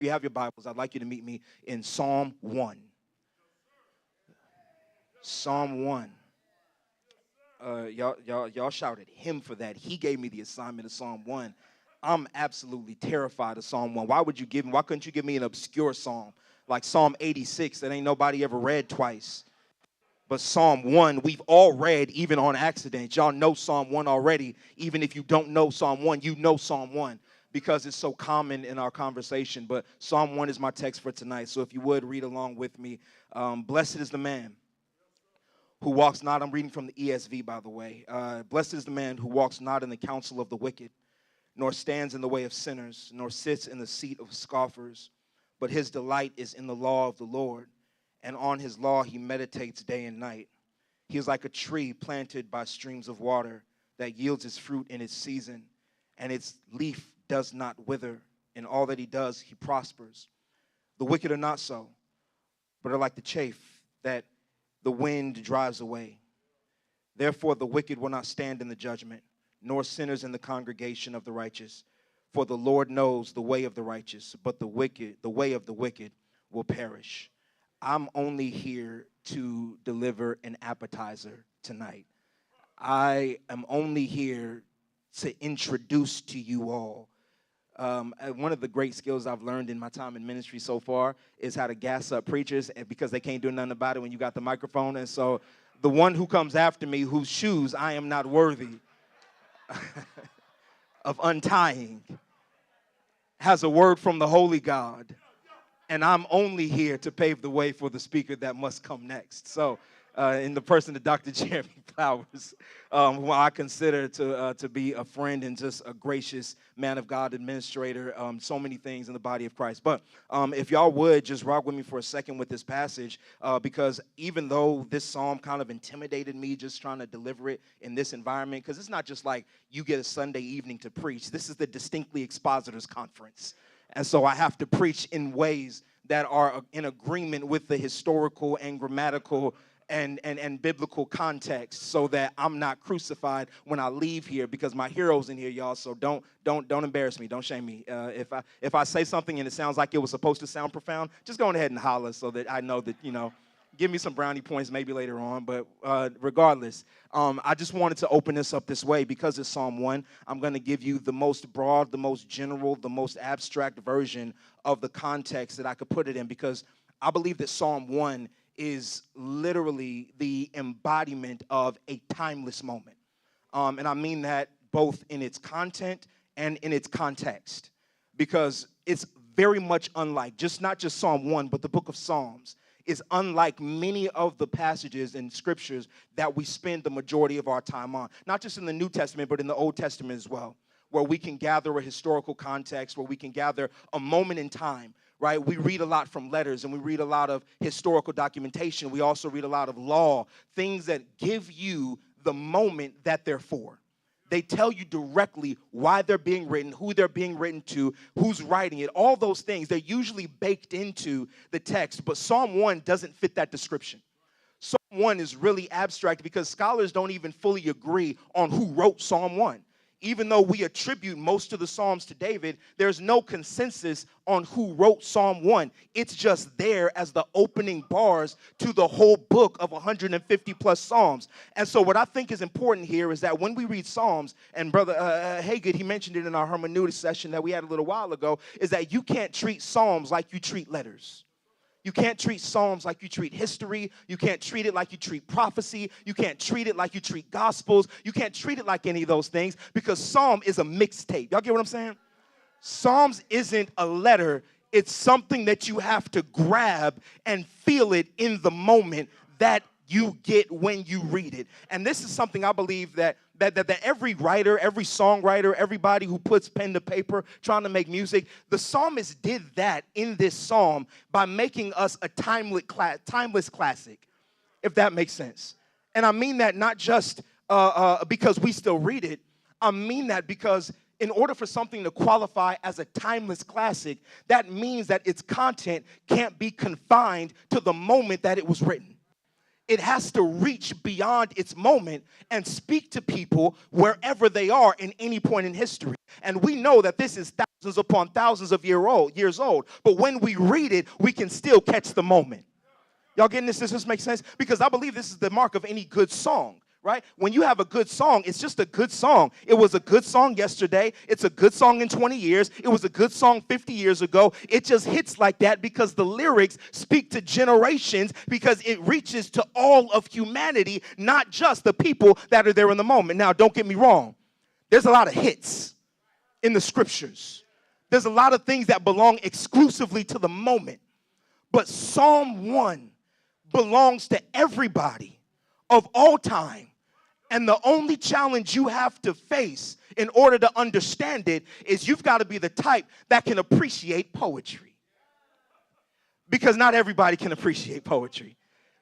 you have your Bibles, I'd like you to meet me in Psalm 1. Psalm 1. Y'all shouted him for that. He gave me the assignment of Psalm 1. I'm absolutely terrified of Psalm 1. Why couldn't you give me an obscure psalm like Psalm 86 that ain't nobody ever read twice? But Psalm 1, we've all read even on accident. Y'all know Psalm 1 already. Even if you don't know Psalm 1, you know Psalm 1 because it's so common in our conversation. But Psalm 1 is my text for tonight. So if you would, read along with me. Blessed is the man who walks not, I'm reading from the ESV, by the way. Blessed is the man who walks not in the counsel of the wicked, nor stands in the way of sinners, nor sits in the seat of scoffers. But his delight is in the law of the Lord, and on his law he meditates day and night. He is like a tree planted by streams of water that yields its fruit in its season, and its leaf does not wither. In all that he does, he prospers. The wicked are not so, but are like the chaff that the wind drives away. Therefore the wicked will not stand in the judgment, nor sinners in the congregation of the righteous. For the Lord knows the way of the righteous, but the way of the wicked will perish. I'm only here to deliver an appetizer tonight. I am only here to introduce to you all. One of the great skills I've learned in my time in ministry so far is how to gas up preachers because they can't do nothing about it when you got the microphone. And so the one who comes after me, whose shoes I am not worthy of untying, has a word from the Holy God. And I'm only here to pave the way for the speaker that must come next. So in the person of Dr. Jeremy Flowers, who I consider to be a friend and just a gracious man of God, administrator, so many things in the body of Christ. But if y'all would just rock with me for a second with this passage, because even though this psalm kind of intimidated me just trying to deliver it in this environment, because it's not just like you get a Sunday evening to preach. This is the Distinctly Expositors Conference. And so I have to preach in ways that are in agreement with the historical and grammatical and biblical context so that I'm not crucified when I leave here because my hero's in here, y'all. So don't embarrass me. Don't shame me. If I say something and it sounds like it was supposed to sound profound, just go ahead and holler so that I know that, give me some brownie points maybe later on. But regardless, I just wanted to open this up this way because it's Psalm 1. I'm going to give you the most broad, the most general, the most abstract version of the context that I could put it in because I believe that Psalm 1 is literally the embodiment of a timeless moment. And I mean that both in its content and in its context because it's very much unlike, not just Psalm 1, but the book of Psalms is unlike many of the passages in scriptures that we spend the majority of our time on, not just in the New Testament, but in the Old Testament as well, where we can gather a historical context, where we can gather a moment in time, right? We read a lot from letters and we read a lot of historical documentation. We also read a lot of law, things that give you the moment that they're for. They tell you directly why they're being written, who they're being written to, who's writing it. All those things, they're usually baked into the text, but Psalm 1 doesn't fit that description. Psalm 1 is really abstract because scholars don't even fully agree on who wrote Psalm 1. Even though we attribute most of the Psalms to David, there's no consensus on who wrote Psalm 1. It's just there as the opening bars to the whole book of 150 plus Psalms. And so what I think is important here is that when we read Psalms, and Brother Haygood, he mentioned it in our hermeneutics session that we had a little while ago, is that you can't treat Psalms like you treat letters. You can't treat Psalms like you treat history. You can't treat it like you treat prophecy. You can't treat it like you treat Gospels. You can't treat it like any of those things because Psalm is a mixtape. Y'all get what I'm saying? Psalms isn't a letter. It's something that you have to grab and feel it in the moment that you get when you read it. And this is something I believe that every writer, every songwriter, everybody who puts pen to paper trying to make music, the psalmist did that in this psalm by making us a timeless classic, if that makes sense. And I mean that not just because we still read it. I mean that because in order for something to qualify as a timeless classic, that means that its content can't be confined to the moment that it was written. It has to reach beyond its moment and speak to people wherever they are in any point in history. And we know that this is thousands upon thousands of years old. But when we read it, we can still catch the moment. Y'all getting this? Does this make sense? Because I believe this is the mark of any good song, right? When you have a good song, it's just a good song. It was a good song yesterday. It's a good song in 20 years. It was a good song 50 years ago. It just hits like that because the lyrics speak to generations, because it reaches to all of humanity, not just the people that are there in the moment. Now, don't get me wrong. There's a lot of hits in the scriptures. There's a lot of things that belong exclusively to the moment. But Psalm 1 belongs to everybody of all time. And the only challenge you have to face in order to understand it is you've got to be the type that can appreciate poetry. Because not everybody can appreciate poetry.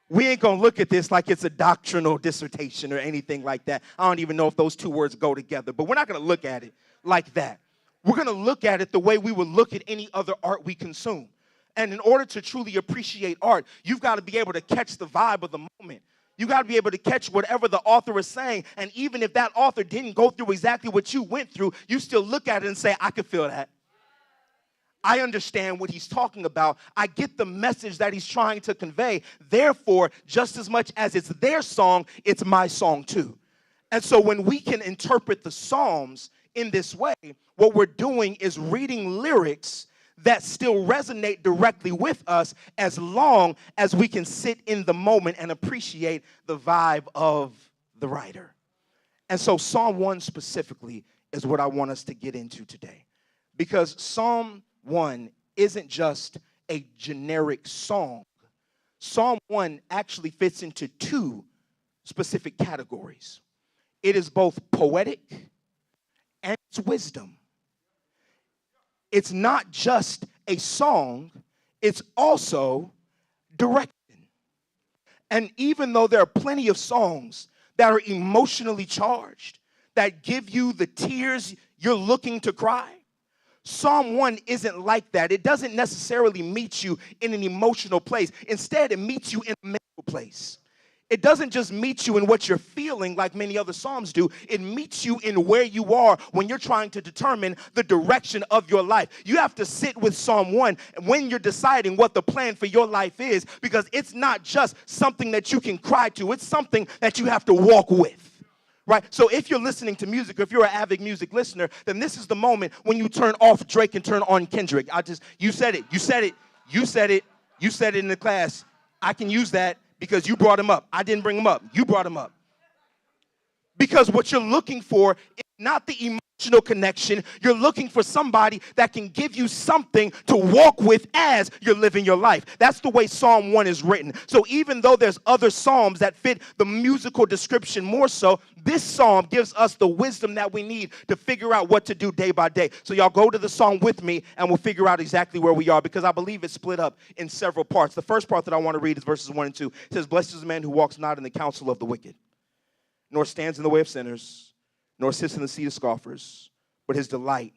We ain't going to look at this like it's a doctrinal dissertation or anything like that. I don't even know if those two words go together, but we're not going to look at it like that. We're going to look at it the way we would look at any other art we consume. And in order to truly appreciate art, you've got to be able to catch the vibe of the moment. You got to be able to catch whatever the author is saying. And even if that author didn't go through exactly what you went through, you still look at it and say, I can feel that. I understand what he's talking about. I get the message that he's trying to convey. Therefore, just as much as it's their song, it's my song too. And so when we can interpret the Psalms in this way, what we're doing is reading lyrics that still resonate directly with us, as long as we can sit in the moment and appreciate the vibe of the writer. And so Psalm 1 specifically is what I want us to get into today. Because Psalm 1 isn't just a generic song. Psalm 1 actually fits into two specific categories. It is both poetic and it's wisdom. It's not just a song, it's also direction. And even though there are plenty of songs that are emotionally charged, that give you the tears you're looking to cry, Psalm 1 isn't like that. It doesn't necessarily meet you in an emotional place. Instead, it meets you in a mental place. It doesn't just meet you in what you're feeling like many other Psalms do. It meets you in where you are when you're trying to determine the direction of your life. You have to sit with Psalm 1 when you're deciding what the plan for your life is, because it's not just something that you can cry to. It's something that you have to walk with. Right? So if you're listening to music, or if you're an avid music listener, then this is the moment when you turn off Drake and turn on Kendrick. You said it in the class. I can use that because you brought him up. I didn't bring him up. You brought him up. Because what you're looking for is not the emotional connection. You're looking for somebody that can give you something to walk with as you're living your life. That's the way Psalm 1 is written. So even though there's other psalms that fit the musical description more so, this psalm gives us the wisdom that we need to figure out what to do day by day. So y'all go to the psalm with me and we'll figure out exactly where we are, because I believe it's split up in several parts. The first part that I want to read is verses 1 and 2. It says, "Blessed is the man who walks not in the counsel of the wicked, nor stands in the way of sinners, nor sits in the seat of scoffers, but his delight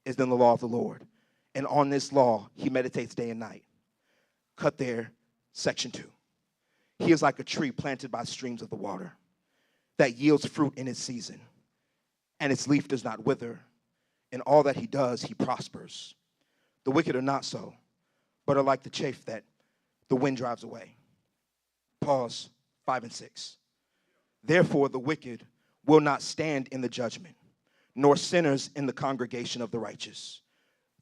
is in the law of the Lord. And on this law he meditates day and night." Cut there, section 2. "He is like a tree planted by streams of the water, that yields fruit in its season, and its leaf does not wither. In all that he does, he prospers. The wicked are not so, but are like the chaff that the wind drives away." Pause, 5 and 6. "Therefore the wicked will not stand in the judgment, nor sinners in the congregation of the righteous.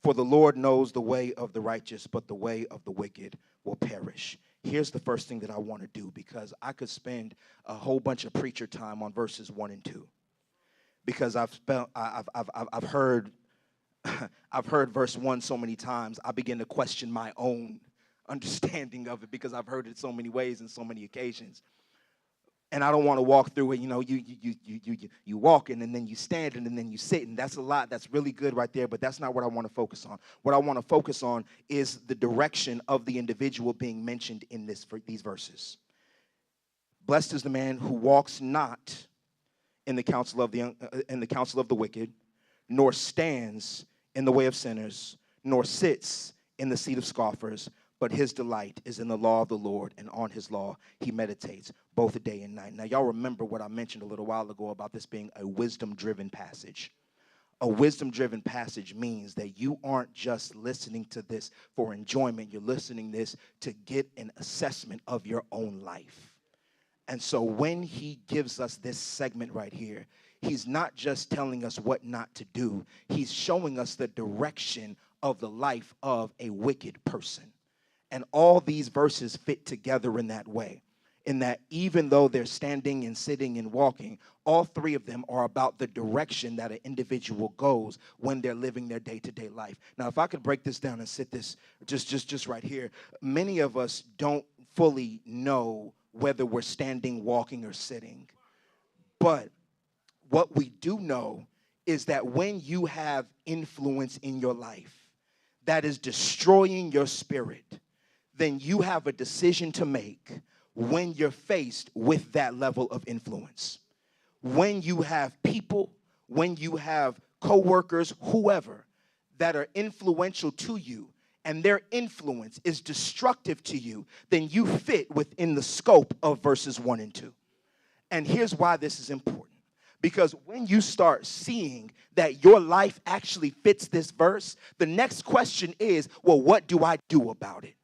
For the Lord knows the way of the righteous, but the way of the wicked will perish." Here's the first thing that I want to do, because I could spend a whole bunch of preacher time on verses 1 and 2. Because I've heard verse 1 so many times, I begin to question my own understanding of it, because I've heard it so many ways and so many occasions. And I don't want to walk through it. You know, you walking and then you standing and then you sitting. That's a lot. That's really good right there, but that's not what I want to focus on. What I want to focus on is the direction of the individual being mentioned in these verses. "Blessed is the man who walks not in the counsel of the wicked, nor stands in the way of sinners, nor sits in the seat of scoffers, but his delight is in the law of the Lord, and on his law he meditates both day and night." Now, y'all remember what I mentioned a little while ago about this being a wisdom-driven passage. A wisdom-driven passage means that you aren't just listening to this for enjoyment. You're listening this to get an assessment of your own life. And so when he gives us this segment right here, he's not just telling us what not to do. He's showing us the direction of the life of a wicked person. And all these verses fit together in that way, in that even though they're standing and sitting and walking, all three of them are about the direction that an individual goes when they're living their day-to-day life. Now, if I could break this down and sit this just right here, many of us don't fully know whether we're standing, walking, or sitting. But what we do know is that when you have influence in your life that is destroying your spirit, then you have a decision to make when you're faced with that level of influence. When you have people, when you have coworkers, whoever, that are influential to you, and their influence is destructive to you, then you fit within the scope of verses 1 and 2. And here's why this is important. Because when you start seeing that your life actually fits this verse, the next question is, well, what do I do about it?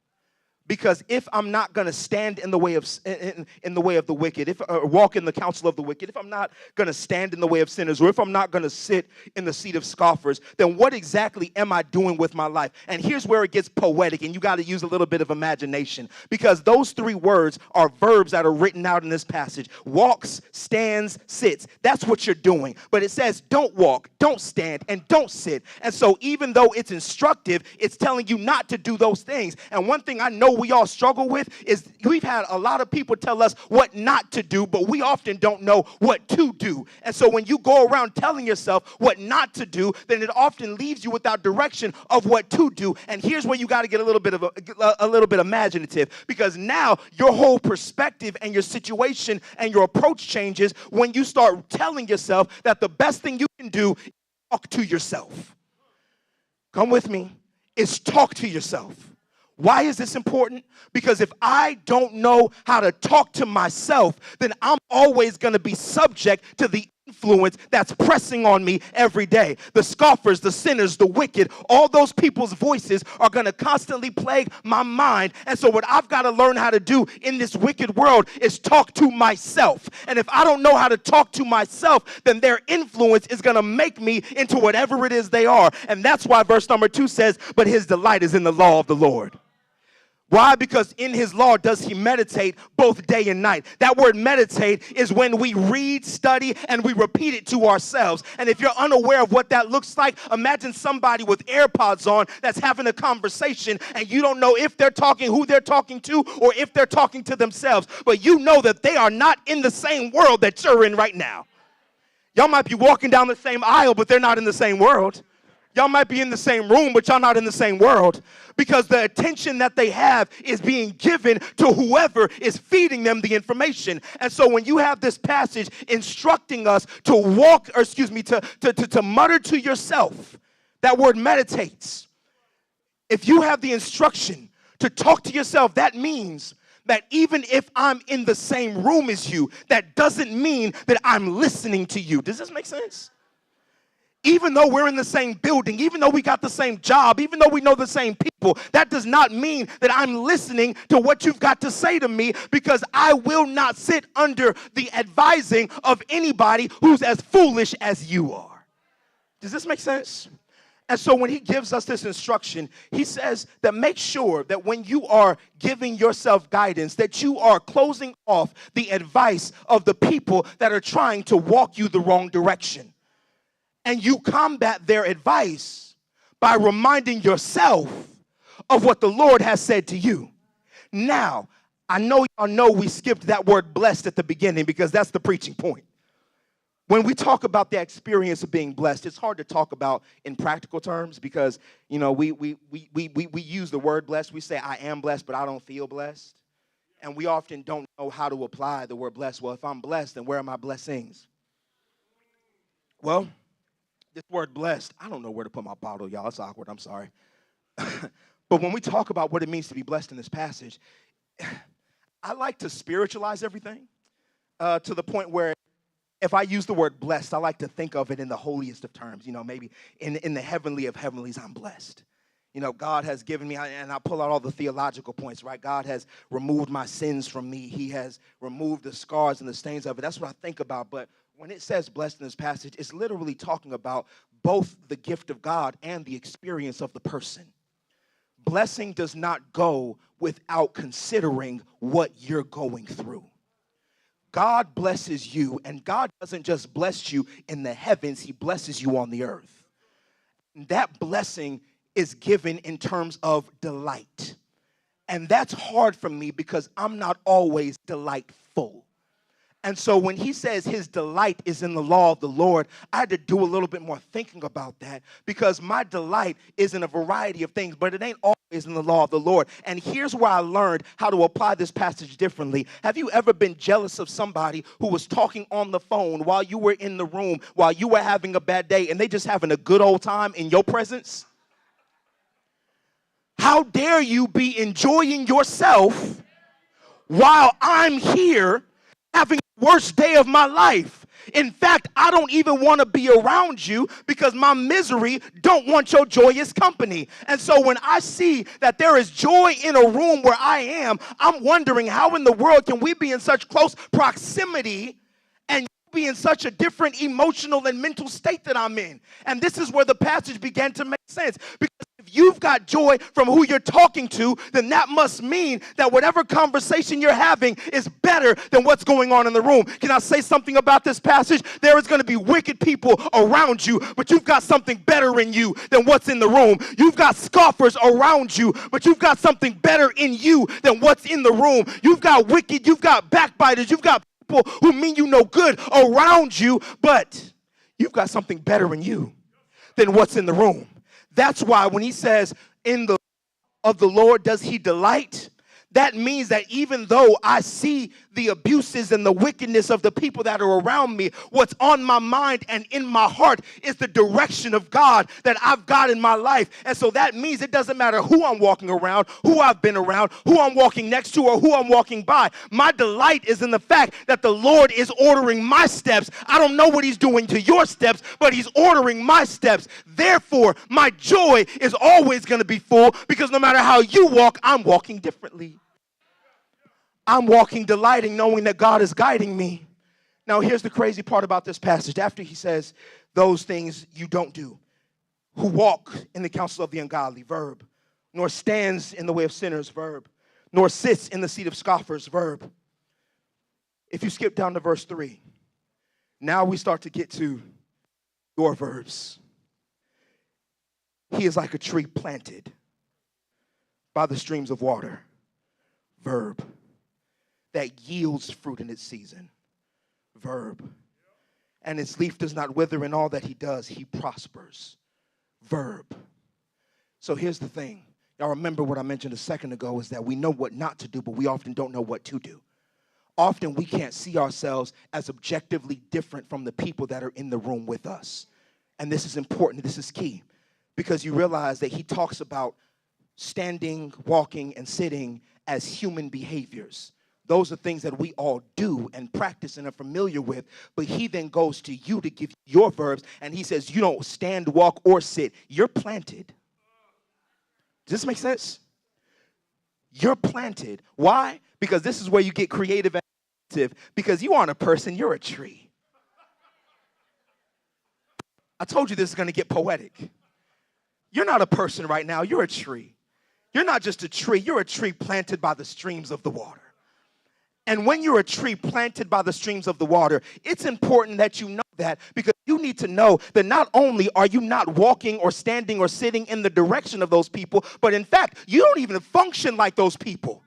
Because if I'm not going to stand in the way of the wicked, or walk in the counsel of the wicked, if I'm not going to stand in the way of sinners, or if I'm not going to sit in the seat of scoffers, then what exactly am I doing with my life? And here's where it gets poetic, and you got to use a little bit of imagination, because those three words are verbs that are written out in this passage. Walks, stands, sits. That's what you're doing. But it says don't walk, don't stand, and don't sit. And so even though it's instructive, it's telling you not to do those things. And one thing I know we all struggle with is we've had a lot of people tell us what not to do, but we often don't know what to do. And so when you go around telling yourself what not to do, then it often leaves you without direction of what to do. And here's where you got to get a little bit imaginative, because now your whole perspective and your situation and your approach changes when you start telling yourself that the best thing you can do is talk to yourself. Come with me. Is talk to yourself. Why is this important? Because if I don't know how to talk to myself, then I'm always going to be subject to the influence that's pressing on me every day. The scoffers, the sinners, the wicked, all those people's voices are going to constantly plague my mind. And so what I've got to learn how to do in this wicked world is talk to myself. And if I don't know how to talk to myself, then their influence is going to make me into whatever it is they are. And that's why verse number 2 says, but his delight is in the law of the Lord. Why? Because in his law does he meditate both day and night. That word meditate is when we read, study, and we repeat it to ourselves. And if you're unaware of what that looks like, imagine somebody with AirPods on that's having a conversation, and you don't know if they're talking, who they're talking to, or if they're talking to themselves. But you know that they are not in the same world that you're in right now. Y'all might be walking down the same aisle, but they're not in the same world. Y'all might be in the same room, but y'all not in the same world, because the attention that they have is being given to whoever is feeding them the information. And so when you have this passage instructing us to to mutter to yourself, that word meditates. If you have the instruction to talk to yourself, that means that even if I'm in the same room as you, that doesn't mean that I'm listening to you. Does this make sense? Even though we're in the same building, even though we got the same job, even though we know the same people, that does not mean that I'm listening to what you've got to say to me, because I will not sit under the advising of anybody who's as foolish as you are. Does this make sense? And so when he gives us this instruction, he says that make sure that when you are giving yourself guidance, that you are closing off the advice of the people that are trying to walk you the wrong direction. And you combat their advice by reminding yourself of what the Lord has said to you. Now, I know y'all know we skipped that word blessed at the beginning, because that's the preaching point. When we talk about the experience of being blessed, it's hard to talk about in practical terms, because, you know, we use the word blessed. We say, I am blessed, but I don't feel blessed. And we often don't know how to apply the word blessed. Well, if I'm blessed, then where are my blessings? Well, this word blessed, I don't know where to put my bottle, y'all. It's awkward. I'm sorry. But when we talk about what it means to be blessed in this passage, I like to spiritualize everything to the point where if I use the word blessed, I like to think of it in the holiest of terms. Maybe in the heavenly of heavenlies, I'm blessed. God has given me, and I pull out all the theological points, right? God has removed my sins from me. He has removed the scars and the stains of it. That's what I think about. But when it says blessed in this passage, it's literally talking about both the gift of God and the experience of the person. Blessing does not go without considering what you're going through. God blesses you, and God doesn't just bless you in the heavens, he blesses you on the earth. And that blessing is given in terms of delight. And that's hard for me because I'm not always delightful. And so when he says his delight is in the law of the Lord, I had to do a little bit more thinking about that because my delight is in a variety of things, but it ain't always in the law of the Lord. And here's where I learned how to apply this passage differently. Have you ever been jealous of somebody who was talking on the phone while you were in the room, while you were having a bad day, and they just having a good old time in your presence? How dare you be enjoying yourself while I'm here having the worst day of my life? In fact, I don't even want to be around you because my misery don't want your joyous company. And so when I see that there is joy in a room where I am, I'm wondering how in the world can we be in such close proximity and be in such a different emotional and mental state that I'm in. And this is where the passage began to make sense. Because if you've got joy from who you're talking to, then that must mean that whatever conversation you're having is better than what's going on in the room. Can I say something about this passage? There is going to be wicked people around you, but you've got something better in you than what's in the room. You've got scoffers around you, but you've got something better in you than what's in the room. You've got wicked, you've got backbiters, you've got who mean you no good around you, but you've got something better in you than what's in the room. That's why when he says, in the of the Lord does he delight, that means that even though I see the abuses and the wickedness of the people that are around me, what's on my mind and in my heart is the direction of God that I've got in my life. And so that means it doesn't matter who I'm walking around, who I've been around, who I'm walking next to, or who I'm walking by. My delight is in the fact that the Lord is ordering my steps. I don't know what he's doing to your steps, but he's ordering my steps. Therefore, my joy is always going to be full because no matter how you walk, I'm walking differently. I'm walking delighting, knowing that God is guiding me. Now, here's the crazy part about this passage. After he says, those things you don't do, who walk in the counsel of the ungodly, verb, nor stands in the way of sinners, verb, nor sits in the seat of scoffers, verb. If you skip down to verse 3, now we start to get to your verbs. He is like a tree planted by the streams of water, verb, that yields fruit in its season, verb. And its leaf does not wither, in all that he does, he prospers, verb. So here's the thing. Y'all remember what I mentioned a second ago is that we know what not to do, but we often don't know what to do. Often we can't see ourselves as objectively different from the people that are in the room with us. And this is important. This is key. Because you realize that he talks about standing, walking, and sitting as human behaviors. Those are things that we all do and practice and are familiar with. But he then goes to you to give you your verbs. And he says, you don't stand, walk, or sit. You're planted. Does this make sense? You're planted. Why? Because this is where you get creative and active. Because you aren't a person, you're a tree. I told you this is going to get poetic. You're not a person right now, you're a tree. You're not just a tree, you're a tree planted by the streams of the water. And when you're a tree planted by the streams of the water, it's important that you know that because you need to know that not only are you not walking or standing or sitting in the direction of those people, but in fact, you don't even function like those people.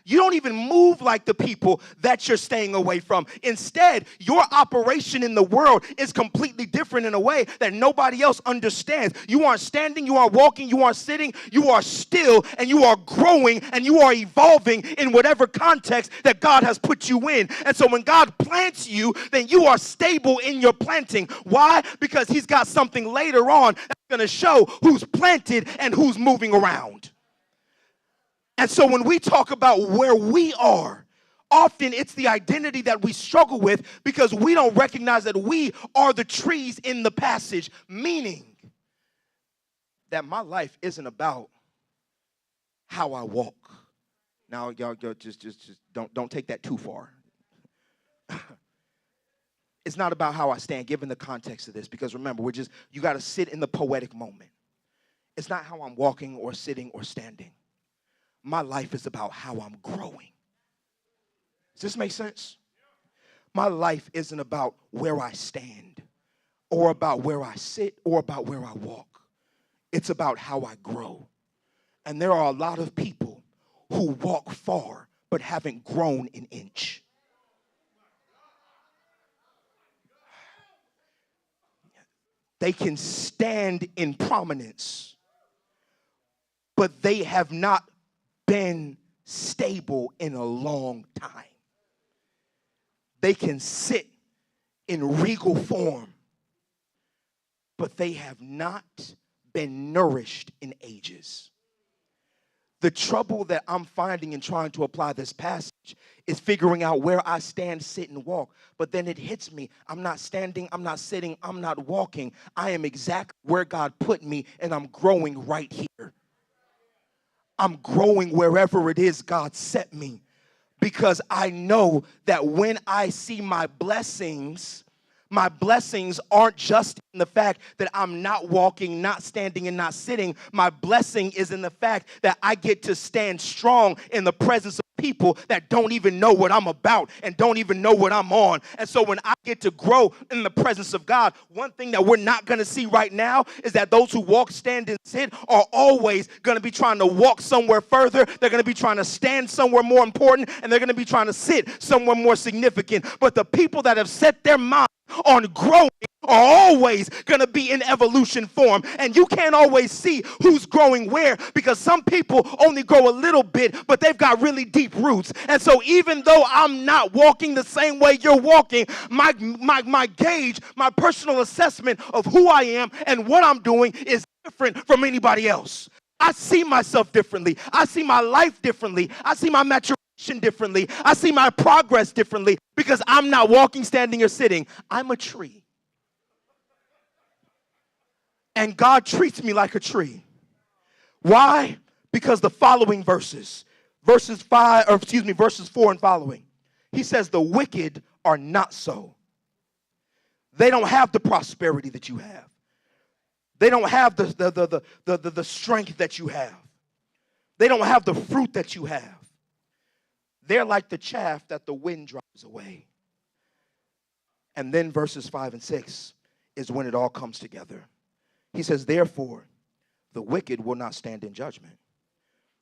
You don't even move like the people that you're staying away from. Instead, your operation in the world is completely different in a way that nobody else understands. You aren't standing, you aren't walking, you aren't sitting, you are still, and you are growing, and you are evolving in whatever context that God has put you in. And so when God plants you, then you are stable in your planting. Why? Because he's got something later on that's going to show who's planted and who's moving around. And so when we talk about where we are Often it's the identity that we struggle with because we don't recognize that we are the trees in the passage, meaning that my life isn't about how I walk. Now, y'all just don't take that too far. It's not about how I stand, given the context of this, because remember, you got to sit in the poetic moment. It's not how I'm walking or sitting or standing. My life is about how I'm growing. Does this make sense? My life isn't about where I stand or about where I sit or about where I walk. It's about how I grow. And there are a lot of people who walk far but haven't grown an inch. They can stand in prominence, but they have not been stable in a long time. They can sit in regal form, but they have not been nourished in ages. The trouble that I'm finding in trying to apply this passage is figuring out where I stand, sit, and walk. But then it hits me. I'm not standing, I'm not sitting, I'm not walking. I am exactly where God put me, and I'm growing right here. I'm growing wherever it is God set me, because I know that when I see my blessings aren't just in the fact that I'm not walking, not standing, and not sitting. My blessing is in the fact that I get to stand strong in the presence of people that don't even know what I'm about and don't even know what I'm on. And so when I get to grow in the presence of God, one thing that we're not going to see right now is that those who walk, stand, and sit are always going to be trying to walk somewhere further. They're going to be trying to stand somewhere more important, and they're going to be trying to sit somewhere more significant. But the people that have set their mind on growing are always going to be in evolution form. And you can't always see who's growing where, because some people only grow a little bit, but they've got really deep roots. And so even though I'm not walking the same way you're walking, my gauge, my personal assessment of who I am and what I'm doing is different from anybody else. I see myself differently. I see my life differently. I see my maturation differently. I see my progress differently because I'm not walking, standing, or sitting. I'm a tree. And God treats me like a tree. Why? Because the following verses 4 and following. He says the wicked are not so. They don't have the prosperity that you have. They don't have the strength that you have. They don't have the fruit that you have. They're like the chaff that the wind drives away. And then verses 5 and 6 is when it all comes together. He says, therefore, the wicked will not stand in judgment,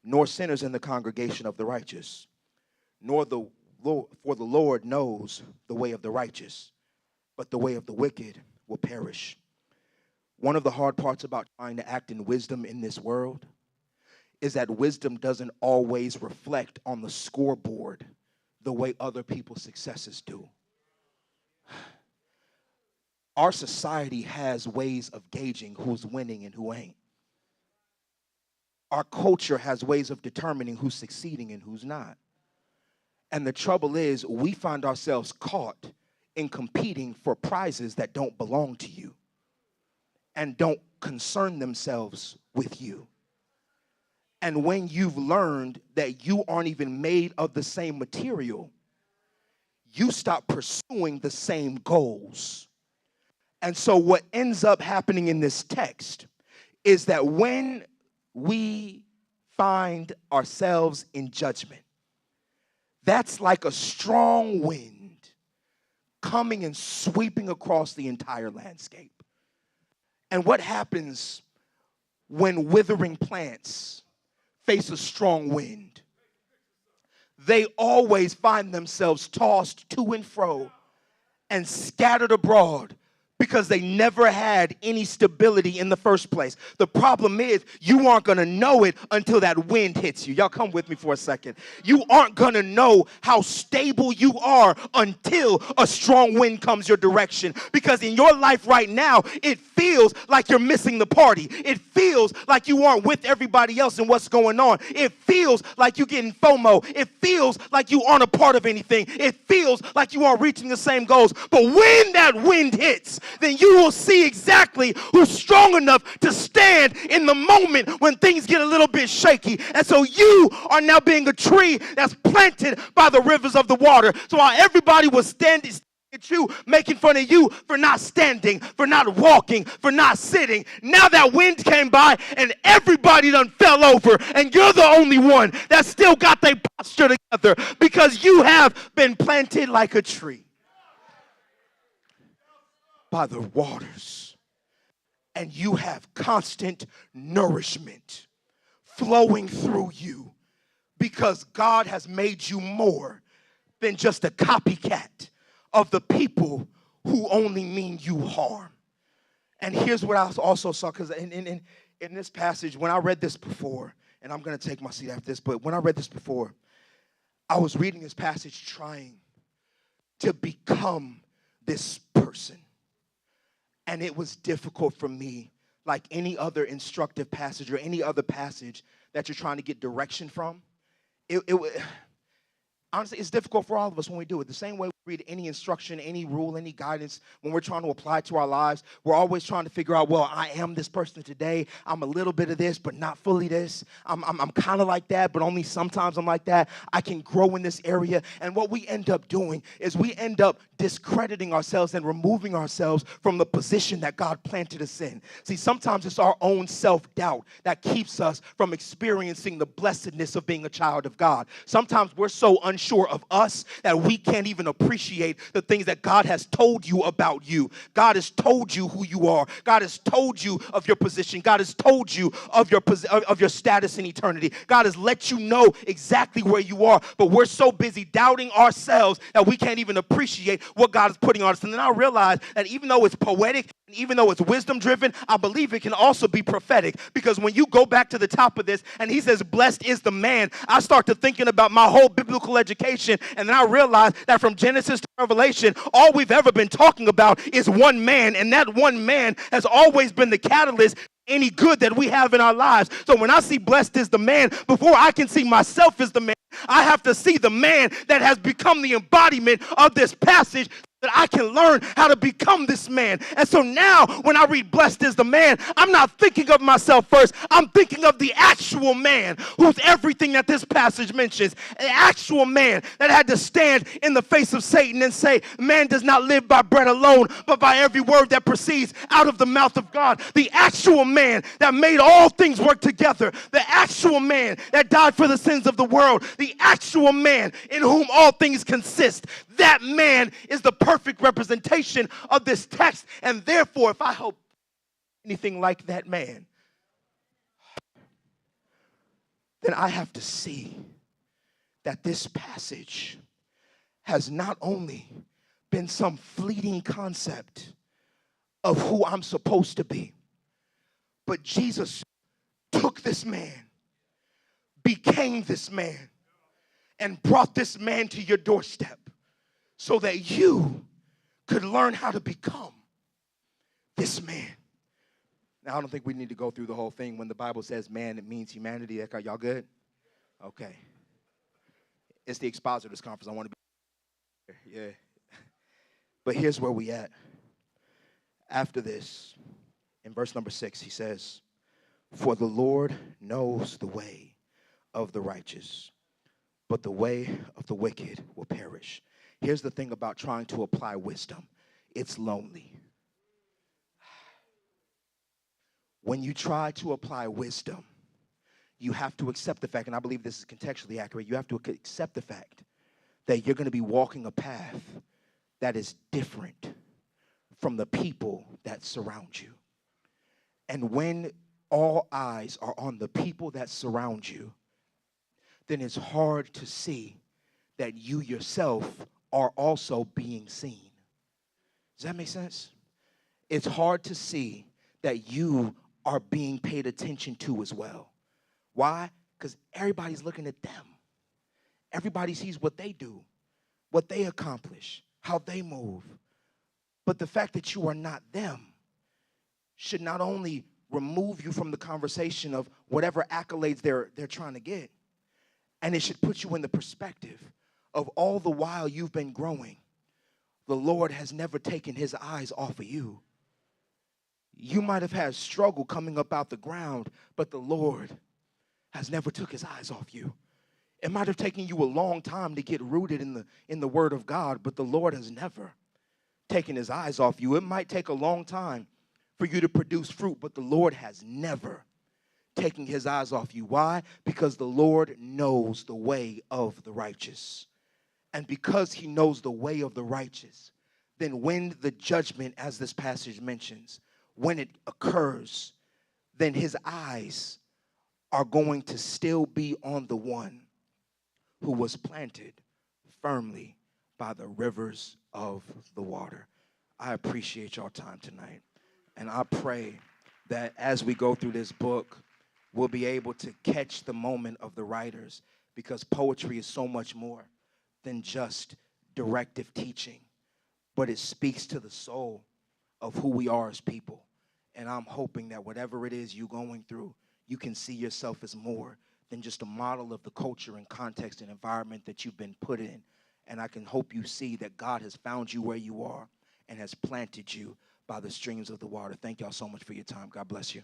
nor sinners in the congregation of the righteous, for the Lord knows the way of the righteous, but the way of the wicked will perish. One of the hard parts about trying to act in wisdom in this world is that wisdom doesn't always reflect on the scoreboard the way other people's successes do. Our society has ways of gauging who's winning and who ain't. Our culture has ways of determining who's succeeding and who's not. And the trouble is, we find ourselves caught in competing for prizes that don't belong to you and don't concern themselves with you. And when you've learned that you aren't even made of the same material, you stop pursuing the same goals. And so what ends up happening in this text is that when we find ourselves in judgment, that's like a strong wind coming and sweeping across the entire landscape. And what happens when withering plants face a strong wind? They always find themselves tossed to and fro and scattered abroad because they never had any stability in the first place. The problem is you aren't going to know it until that wind hits you. Y'all come with me for a second. You aren't going to know how stable you are until a strong wind comes your direction. Because in your life right now, it feels like you're missing the party. It feels like you aren't with everybody else and what's going on. It feels like you're getting FOMO. It feels like you aren't a part of anything. It feels like you aren't reaching the same goals. But when that wind hits, then you will see exactly who's strong enough to stand in the moment when things get a little bit shaky. And so you are now being a tree that's planted by the rivers of the water. So while everybody was standing at you, making fun of you for not standing, for not walking, for not sitting, now that wind came by and everybody done fell over, and you're the only one that still got their posture together because you have been planted like a tree by the waters, and you have constant nourishment flowing through you because God has made you more than just a copycat of the people who only mean you harm. And here's what I also saw, because in this passage, when I read this before, and I'm going to take my seat after this, but when I read this before, I was reading this passage trying to become this person. And it was difficult for me, like any other instructive passage or any other passage that you're trying to get direction from. Honestly, it's difficult for all of us when we do it. The same way we read any instruction, any rule, any guidance, when we're trying to apply it to our lives, we're always trying to figure out, well, I am this person today. I'm a little bit of this, but not fully this. I'm kind of like that, but only sometimes I'm like that. I can grow in this area. And what we end up doing is we end up discrediting ourselves and removing ourselves from the position that God planted us in. See, sometimes it's our own self-doubt that keeps us from experiencing the blessedness of being a child of God. Sometimes we're so unsure of us that we can't even appreciate the things that God has told you about you. God has told you who you are. God has told you of your position. God has told you of your status in eternity. God has let you know exactly where you are, but we're so busy doubting ourselves that we can't even appreciate what God is putting on us. And then I realized that even though it's poetic, even though it's wisdom driven, I believe it can also be prophetic, because when you go back to the top of this and he says, blessed is the man, I start to thinking about my whole biblical education, and then I realize that from Genesis to Revelation, all we've ever been talking about is one man, and that one man has always been the catalyst any good that we have in our lives. So when I see blessed is the man, before I can see myself as the man, I have to see the man that has become the embodiment of this passage, that I can learn how to become this man. And so now when I read blessed is the man, I'm not thinking of myself first. I'm thinking of the actual man who's everything that this passage mentions. An actual man that had to stand in the face of Satan and say, man does not live by bread alone, but by every word that proceeds out of the mouth of God. The actual man that made all things work together. The actual man that died for the sins of the world. The actual man in whom all things consist. That man is the perfect representation of this text. And therefore, if I hope anything like that man, then I have to see that this passage has not only been some fleeting concept of who I'm supposed to be, but Jesus took this man, became this man, and brought this man to your doorstep so that you could learn how to become this man. Now, I don't think we need to go through the whole thing. When the Bible says man, it means humanity. Y'all good? Okay. It's the expositors conference. I want to be here. Yeah. But here's where we at. After this, in verse number 6, he says, for the Lord knows the way of the righteous, but the way of the wicked will perish. Here's the thing about trying to apply wisdom. It's lonely. When you try to apply wisdom, you have to accept the fact, and I believe this is contextually accurate, you have to accept the fact that you're going to be walking a path that is different from the people that surround you. And when all eyes are on the people that surround you, then it's hard to see that you yourself are also being seen. Does that make sense? it's hard to see that you are being paid attention to as well. Why? Because everybody's looking at them. Everybody sees what they do, what they accomplish, how they move. But the fact that you are not them should not only remove you from the conversation of whatever accolades they're trying to get, and it should put you in the perspective of all the while you've been growing, the Lord has never taken his eyes off of you. You might have had struggle coming up out the ground, but the Lord has never took his eyes off you. It might have taken you a long time to get rooted in the word of God, but the Lord has never taken his eyes off you. It might take a long time for you to produce fruit, but the Lord has never taken his eyes off you. Why? Because the Lord knows the way of the righteous. And because he knows the way of the righteous, then when the judgment, as this passage mentions, when it occurs, then his eyes are going to still be on the one who was planted firmly by the rivers of the water. I appreciate y'all time tonight. And I pray that as we go through this book, we'll be able to catch the moment of the writers, because poetry is so much more than just directive teaching, but it speaks to the soul of who we are as people. And I'm hoping that whatever it is you're going through, you can see yourself as more than just a model of the culture and context and environment that you've been put in. And I can hope you see that God has found you where you are and has planted you by the streams of the water. Thank y'all so much for your time. God bless you.